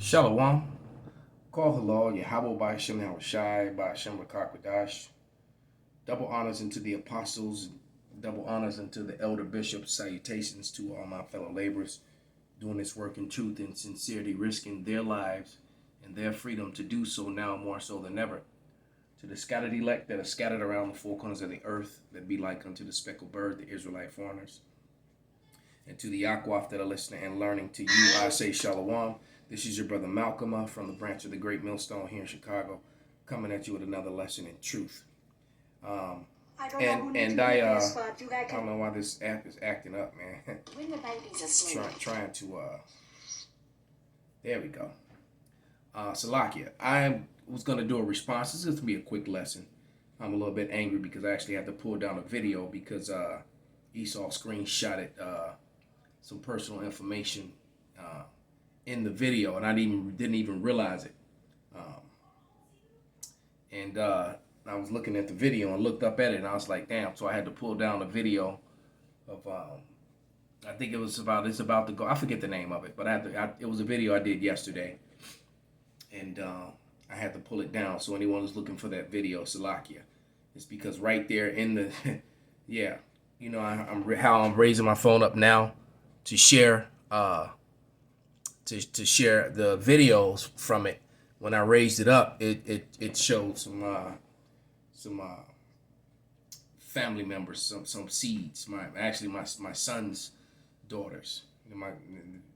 Shalom. Call halal, Yahweh by Hashem Shai by Hashem Rakakwadash. Double honors unto the apostles, double honors unto the elder bishops. Salutations to all my fellow laborers doing this work in truth and sincerity, risking their lives and their freedom to do so now more so than ever. To the scattered elect that are scattered around the four corners of the earth, that be like unto the speckled bird, the Israelite foreigners. And to the Akwaf that are listening and learning, to you I say Shalom. This is your brother Malcolm from the branch of the Great Millstone here in Chicago, coming at you with another lesson in truth. I don't know why this app is acting up, man. When the baby's asleep. Trying to there we go. Salakia, I was gonna do a response. This is gonna be a quick lesson. I'm a little bit angry because I actually had to pull down a video because Esau screenshotted some personal information in the video, and I didn't even realize it. I was looking at the video and looked up at it, and I was like, damn. So I had to pull down a video of I think it's about to go. I forget the name of it, but it was a video I did yesterday, and I had to pull it down. So anyone who's looking for that video, Salakia, it's because right there in the yeah, you know, I'm raising my phone up now to share to share the videos from it. When I raised it up, it showed some family members, some seeds. My son's daughters,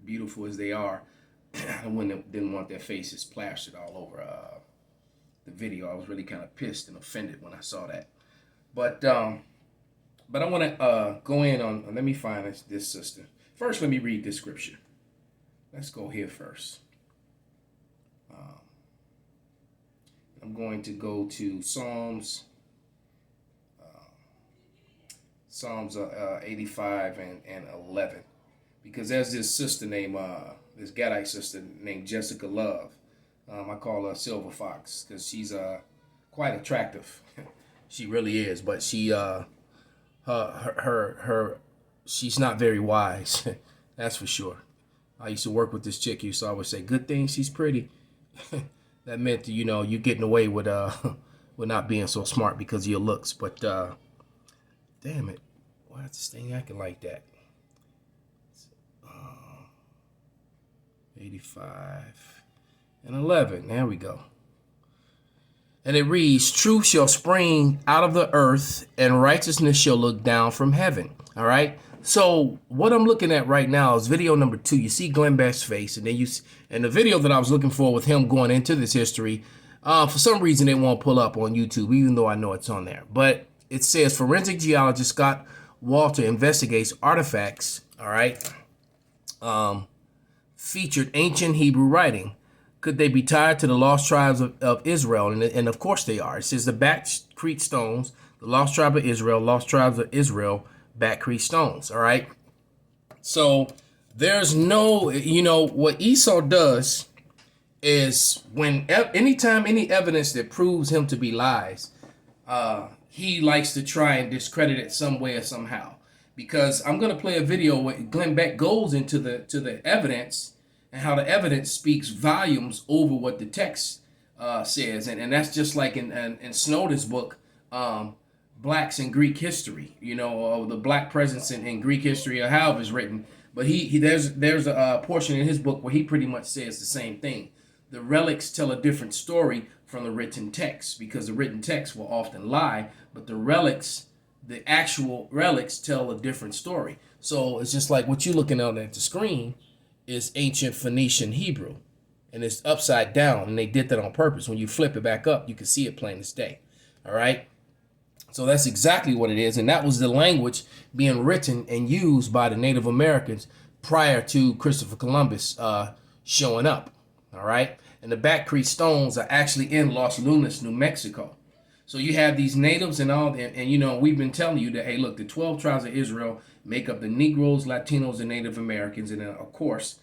beautiful as they are, I didn't want their faces plastered all over the video. I was really kind of pissed and offended when I saw that. But I want to go in on. Let me find this sister. First, let me read this scripture. Let's go here first. I'm going to go to Psalms 85 and 11, because there's this sister named this Gadite sister named Jessica Love. I call her Silver Fox because she's quite attractive. She really is, but she she's not very wise. That's for sure. I used to work with this chick. Used to always say, "Good thing she's pretty." That meant, you know, you're getting away with not being so smart because of your looks. But damn it, why is this thing acting like that? 85 and 11. There we go. And it reads, "Truth shall spring out of the earth, and righteousness shall look down from heaven." All right. So what I'm looking at right now is video number 2. You see Glenn Beck's face, and then and the video that I was looking for with him going into this history, for some reason it won't pull up on YouTube, even though I know it's on there. But it says forensic geologist Scott Walter investigates artifacts. All right, featured ancient Hebrew writing. Could they be tied to the lost tribes of Israel? And of course they are. It says the Beck stones, the lost tribe of Israel, lost tribes of Israel. Beck stones. All right. So there's no, you know, what Esau does is anytime any evidence that proves him to be lies, he likes to try and discredit it some way or somehow. Because I'm going to play a video where Glenn Beck goes into the evidence and how the evidence speaks volumes over what the text says. And that's just like in Snowden's book, Blacks in Greek history, you know, the black presence in Greek history, or however it's written. But there's a portion in his book where he pretty much says the same thing. The relics tell a different story from the written text, because the written text will often lie, but the actual relics tell a different story. So it's just like what you're looking at the screen is ancient Phoenician Hebrew, and it's upside down, and they did that on purpose. When you flip it back up, you can see it plain as day. All right. So that's exactly what it is. And that was the language being written and used by the Native Americans prior to Christopher Columbus showing up. All right. And the Beck stones are actually in Los Lunas, New Mexico. So you have these natives and all, and you know, we've been telling you that, hey, look, the 12 tribes of Israel make up the Negroes, Latinos, and Native Americans. And then, of course,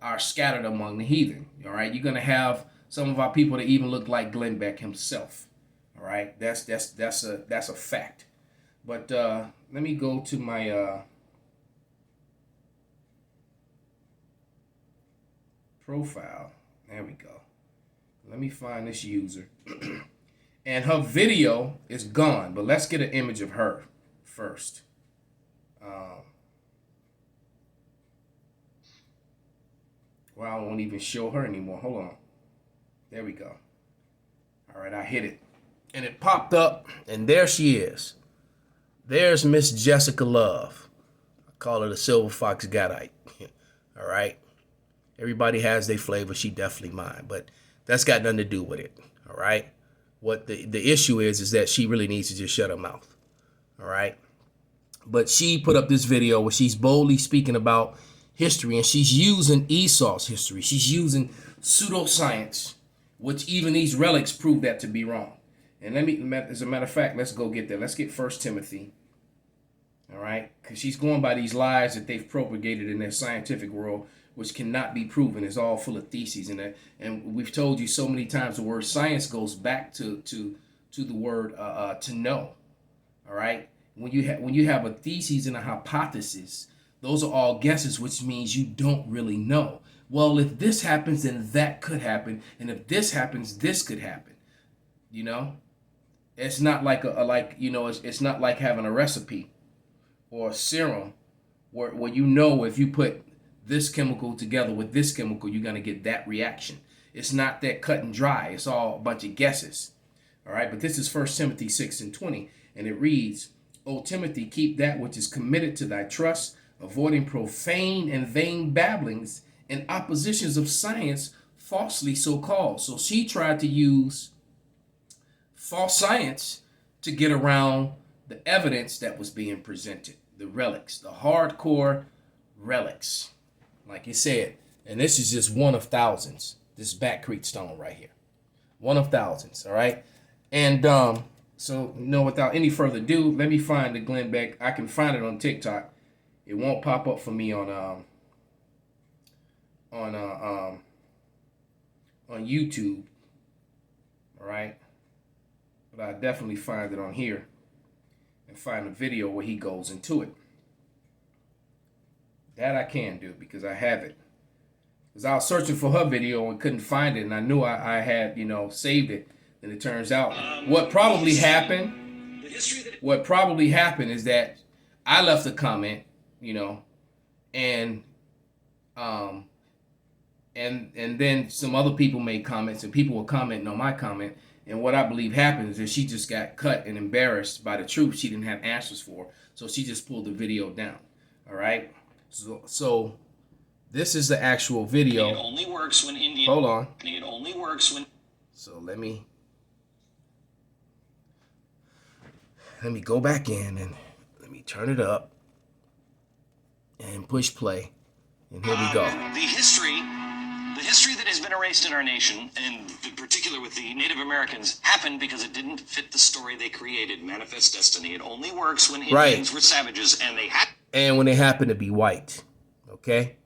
are scattered among the heathen. All right. You're going to have some of our people that even look like Glenn Beck himself. All right, that's a fact. But let me go to my profile. There we go. Let me find this user. And her video is gone, but let's get an image of her first. Well, I won't even show her anymore. Hold on. There we go. All right, I hit it. And it popped up, and there she is. There's Miss Jessica Love. I call her the Silver Fox Gadite. All right. Everybody has their flavor. She definitely mine, but that's got nothing to do with it. All right. What the issue is that she really needs to just shut her mouth. All right. But she put up this video where she's boldly speaking about history, and she's using Esau's history. She's using pseudoscience, which even these relics prove that to be wrong. And as a matter of fact, let's go get there. Let's get 1 Timothy. All right. Because she's going by these lies that they've propagated in their scientific world, which cannot be proven. It's all full of theses in it. And we've told you so many times the word science goes back to the word to know. All right. When you have a thesis and a hypothesis, those are all guesses, which means you don't really know. Well, if this happens, then that could happen, and if this happens, this could happen. You know, it's not like it's not like having a recipe or a serum where you know if you put this chemical together with this chemical, you're gonna get that reaction. It's not that cut and dry. It's all a bunch of guesses. All right, but this is 1 Timothy 6:20, and it reads, O Timothy, keep that which is committed to thy trust, avoiding profane and vain babblings and oppositions of science, falsely so called. So she tried to use false science to get around the evidence that was being presented, the relics, the hardcore relics, like you said. And this is just one of thousands, this Back Creek stone right here. One of thousands, all right? And so, without any further ado, let me find the Glenn Beck. I can find it on TikTok. It won't pop up for me on YouTube. All right, but I definitely find it on here and find a video where he goes into it. That I can do because I have it. Because I was searching for her video and couldn't find it, and I knew I had saved it. And it turns out what probably happened is that I left a comment, and then some other people made comments, and people were commenting on my comment. And what I believe happened is that she just got cut and embarrassed by the truth she didn't have answers for, so she just pulled the video down. All right, so this is the actual video. It only works when Indian. Hold on. It only works when. So let me go back in and let me turn it up and push play. And here we go. The history that has been erased in our nation, and in particular with the Native Americans, happened because it didn't fit the story they created, Manifest Destiny. It only works when Indians were savages, and when they happen to be white. Okay?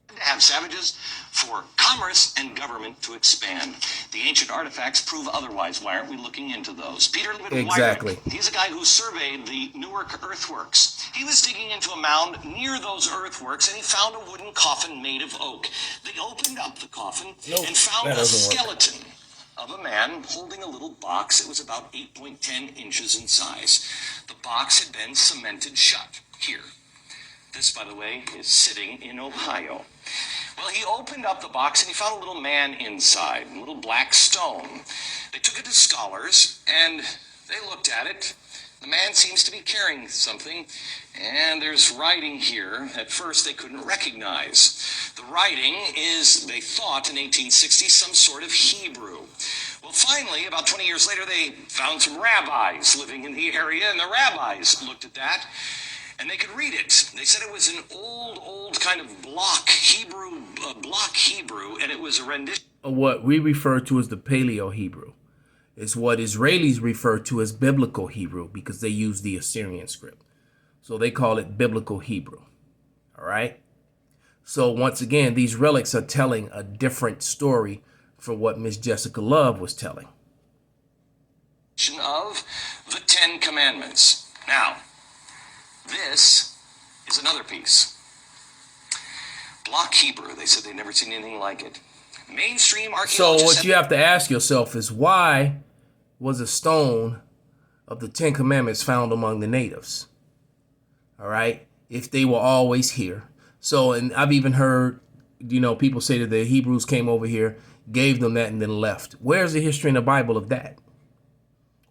To have savages for commerce and government to expand. The ancient artifacts prove otherwise. Why aren't we looking into those? Peter Exactly. Wyrick, he's a guy who surveyed the Newark earthworks. He was digging into a mound near those earthworks, and he found a wooden coffin made of oak. They opened up the coffin and found a skeleton of a man holding a little box. It was about 8.10 inches in size. The box had been cemented shut. Here. This, by the way, is sitting in Ohio. Well, he opened up the box and he found a little man inside, a little black stone. They took it to scholars and they looked at it. The man seems to be carrying something, and there's writing here. At first, they couldn't recognize. The writing is, they thought in 1860, some sort of Hebrew. Well, finally, about 20 years later, they found some rabbis living in the area, and the rabbis looked at that. And they could read it. They said it was an old kind of block Hebrew, and it was a rendition. What we refer to as the Paleo Hebrew is what Israelis refer to as biblical Hebrew because they use the Assyrian script. So they call it biblical Hebrew. All right. So once again, these relics are telling a different story from what Miss Jessica Love was telling. Of the 10 Commandments. Now, this is another piece. Block Hebrew. They said they'd never seen anything like it. Mainstream So archaeologists. what you have to ask yourself is, why was a stone of the Ten Commandments found among the natives? All right, if they were always here. So, and I've even heard, people say that the Hebrews came over here, gave them that, and then left. Where's the history in the Bible of that?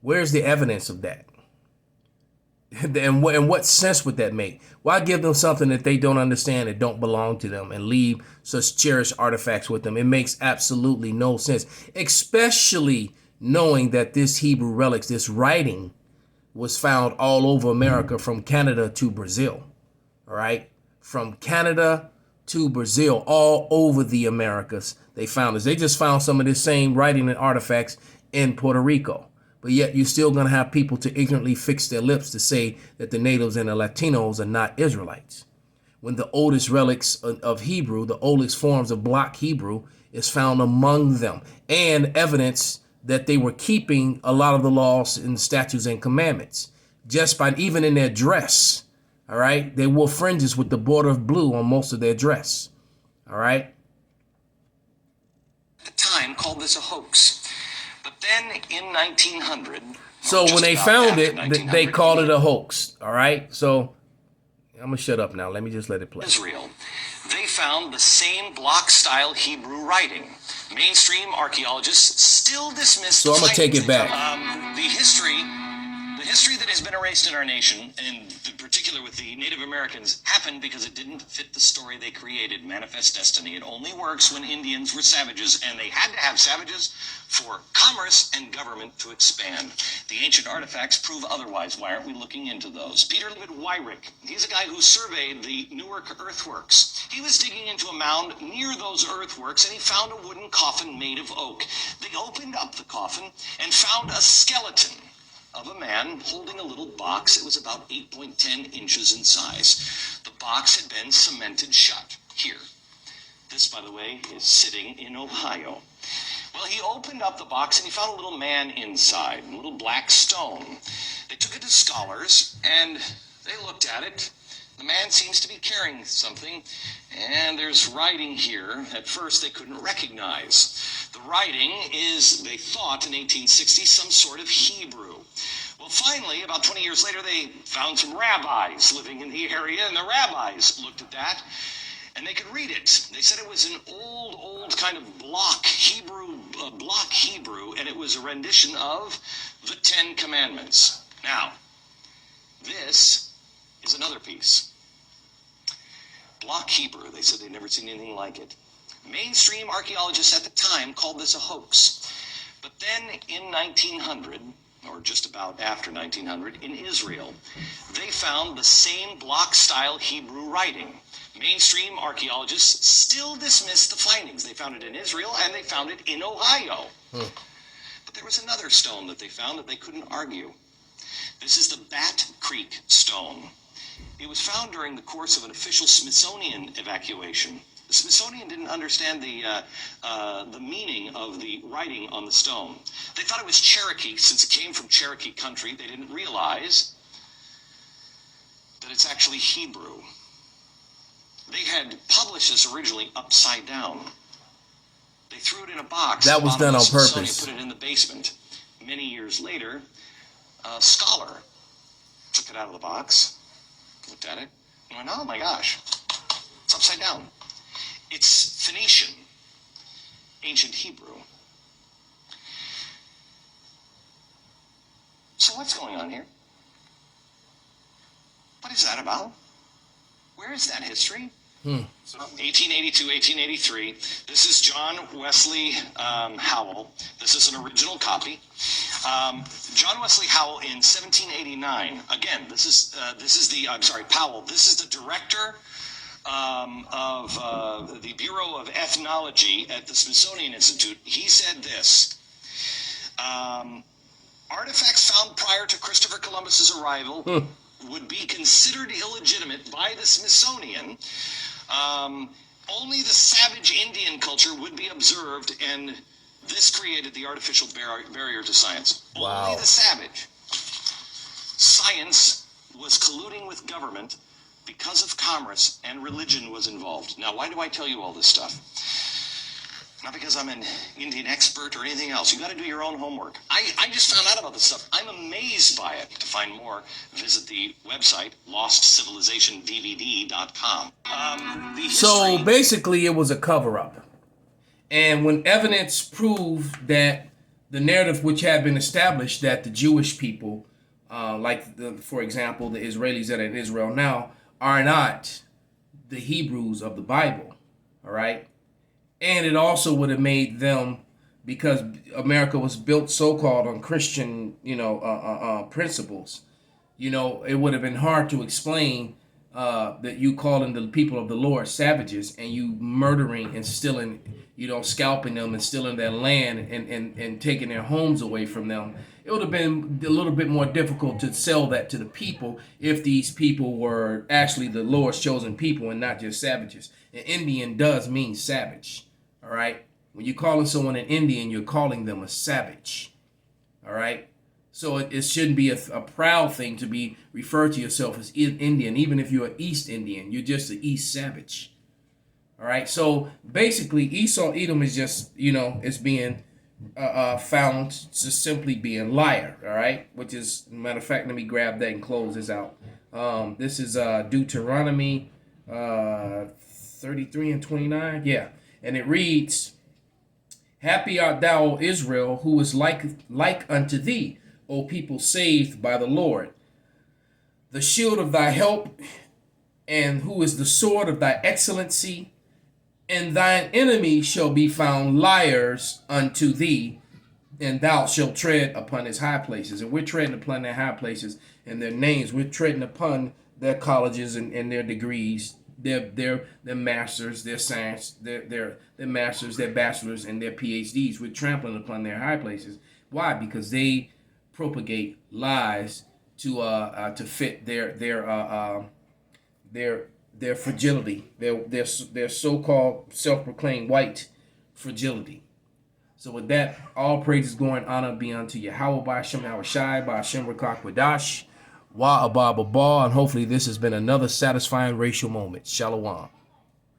Where's the evidence of that? And what sense would that make? Why give them something that they don't understand, that don't belong to them, and leave such cherished artifacts with them? It makes absolutely no sense, especially knowing that this Hebrew relics, this writing, was found all over America, from Canada to Brazil. All right, from Canada to Brazil, all over the Americas, they found this. They just found some of this same writing and artifacts in Puerto Rico. But yet you're still going to have people to ignorantly fix their lips to say that the natives and the Latinos are not Israelites, when the oldest relics of Hebrew, the oldest forms of block Hebrew, is found among them, and evidence that they were keeping a lot of the laws and statutes and commandments, just by even in their dress. All right, they wore fringes with the border of blue on most of their dress. All right. At the time, called this a hoax. But then in 1900, so when they found it, they called it a hoax. All right. So I'm going to shut up now. Let me just let it play. Israel, they found the same block-style Hebrew writing. Mainstream archaeologists still dismiss. So I'm going to take it back. The history that has been erased in our nation, and in particular with the Native Americans, happened because it didn't fit the story they created, Manifest Destiny. It only works when Indians were savages, and they had to have savages for commerce and government to expand. The ancient artifacts prove otherwise. Why aren't we looking into those? Peter Wyrick, he's a guy who surveyed the Newark earthworks. He was digging into a mound near those earthworks, and he found a wooden coffin made of oak. They opened up the coffin and found a skeleton of a man holding a little box. It was about 8.10 inches in size. The box had been cemented shut. Here. This, by the way, is sitting in Ohio. Well, he opened up the box and he found a little man inside, a little black stone. They took it to scholars and they looked at it. The man seems to be carrying something, and there's writing here. At first, they couldn't recognize. The writing is, they thought in 1860, some sort of Hebrew. Well, finally, about 20 years later, they found some rabbis living in the area, and the rabbis looked at that, and they could read it. They said it was an old kind of block Hebrew, and it was a rendition of the Ten Commandments. Now, this is another piece. Block Hebrew, they said they'd never seen anything like it. Mainstream archaeologists at the time called this a hoax. But then in 1900, or just about after 1900, in Israel, they found the same block-style Hebrew writing. Mainstream archaeologists still dismiss the findings. They found it in Israel, and they found it in Ohio. But there was another stone that they found that they couldn't argue. This is the Bat Creek stone. It was found during the course of an official Smithsonian evacuation. The Smithsonian didn't understand the meaning of the writing on the stone. They thought it was Cherokee. Since it came from Cherokee country, they didn't realize that it's actually Hebrew. They had published this originally upside down. They threw it in a box. That was done on purpose. Put it in the basement. Many years later, a scholar took it out of the box, looked at it, and went, oh my gosh, it's upside down. It's Phoenician, ancient Hebrew. So what's going on here? What is that about? Where is that history? 1882, 1883. This is John Wesley Howell. This is an original copy. John Wesley Howell in 1789. Again, this is the Powell. This is the director of the Bureau of Ethnology at the Smithsonian Institute. He said this: artifacts found prior to Christopher Columbus's arrival would be considered illegitimate by the Smithsonian. Only the savage Indian culture would be observed, and this created the artificial barrier to science. Wow. Only the savage. Science was colluding with government because of commerce and religion was involved. Now, why do I tell you all this stuff? Not because I'm an Indian expert or anything else. You got to do your own homework. I just found out about this stuff. I'm amazed by it. To find more, visit the website lostcivilizationdvd.com. So basically, it was a cover-up. And when evidence proved that the narrative which had been established that the Jewish people, for example, the Israelis that are in Israel now, are not the Hebrews of the Bible, all right? And it also would have made them, because America was built so-called on Christian, principles, it would have been hard to explain that you calling the people of the Lord savages and you murdering and stealing, scalping them and stealing their land and taking their homes away from them. It would have been a little bit more difficult to sell that to the people if these people were actually the Lord's chosen people and not just savages. An Indian does mean savage, all right? When you're calling someone an Indian, you're calling them a savage, all right? So it shouldn't be a proud thing to be referred to yourself as Indian. Even if you're an East Indian, you're just an East savage. All right. So basically, Esau Edom is just, it's being found to simply be a liar. All right. Which is, matter of fact, let me grab that and close this out. This is Deuteronomy 33 and 29. Yeah. And it reads, "Happy art thou, O Israel, who is like unto thee, O people saved by the Lord, the shield of thy help, and who is the sword of thy excellency, and thine enemy shall be found liars unto thee, and thou shalt tread upon his high places." And we're treading upon their high places and their names. We're treading upon their colleges and their degrees, their masters, their science, their masters, their bachelors, and their PhDs. We're trampling upon their high places. Why? Because they propagate lies to fit their fragility, their so-called self-proclaimed white fragility. So with that, all praises, glory, and honor be unto Yahweh by Hashem Shai by Hashem Rakak Wadash Wa Abba Baba, and hopefully this has been another satisfying racial moment. Shalom.